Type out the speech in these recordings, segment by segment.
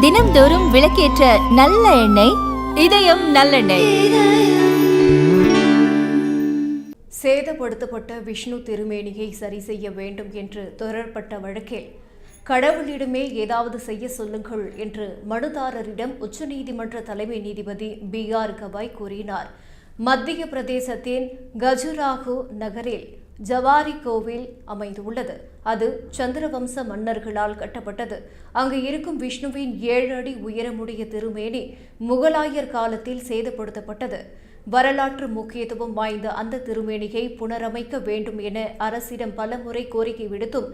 தினம்தோறும் விளக்கேற்ற நல்ல எண்ணெய் இதயம் நல்லெண்ணெய். சேதப்படுத்தப்பட்ட விஷ்ணு திருமேனியை சரி செய்ய வேண்டும் என்று தொடரப்பட்ட வழக்கில் கடவுளிடமே ஏதாவது செய்ய சொல்லுங்கள் என்று மனுதாரரிடம் உச்சநீதிமன்ற தலைமை நீதிபதி B.R. கவாய் கூறினார். மத்திய பிரதேசத்தின் கஜுராஹோ நகரில் ஜவாரி கோவில் அமைந்துள்ளது. அது சந்திரவம்ச மன்னர்களால் கட்டப்பட்டது. அங்கு இருக்கும் விஷ்ணுவின் 7 அடி உயரமுடைய திருமேனி முகலாயர் காலத்தில் சேதப்படுத்தப்பட்டது. வரலாற்று முக்கியத்துவம் வாய்ந்த அந்த திருமேனியை புனரமைக்க வேண்டும் என அரசிடம் பலமுறை கோரிக்கை விடுத்தும்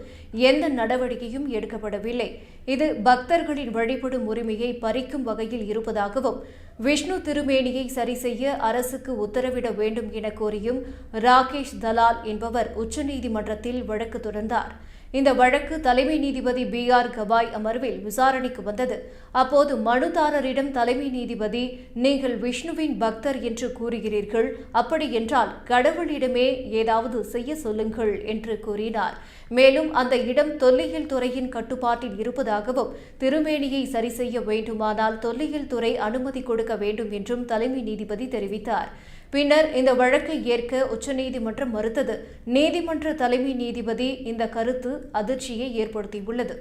எந்த நடவடிக்கையும் எடுக்கப்படவில்லை. இது பக்தர்களின் வழிபடும் உரிமையை பறிக்கும் வகையில் இருப்பதாகவும் விஷ்ணு திருமேனியை சரி செய்ய அரசுக்கு உத்தரவிட வேண்டும் என கோரியும் ராகேஷ் தலால் என்பவர் உச்சநீதிமன்றத்தில் வழக்கு தொடர்ந்தார். இந்த வழக்கு தலைமை நீதிபதி B.R. கவாய் அமர்வில் விசாரணைக்கு வந்தது. அப்போது மனுதாரரிடம் தலைமை நீதிபதி, நீங்கள் விஷ்ணுவின் பக்தர் என்று கூறுகிறீர்கள், அப்படி என்றால் கடவுளிடமே ஏதாவது செய்ய சொல்லுங்கள் என்று கூறினார். மேலும் அந்த இடம் தொல்லியல் துறையின் கட்டுப்பாட்டில் இருப்பதாகவும் திருமேனியை சரி செய்ய வேண்டுமானால் தொல்லியல் துறை அனுமதி கொடுக்க வேண்டும் என்றும் தலைமை நீதிபதி தெரிவித்தார். பின்னர் இந்த வழக்கை ஏற்க உச்சநீதிமன்றம் மறுத்தது. நீதிமன்ற தலைமை நீதிபதி இந்த கருத்து அதிர்ச்சியை ஏற்படுத்தியுள்ளது.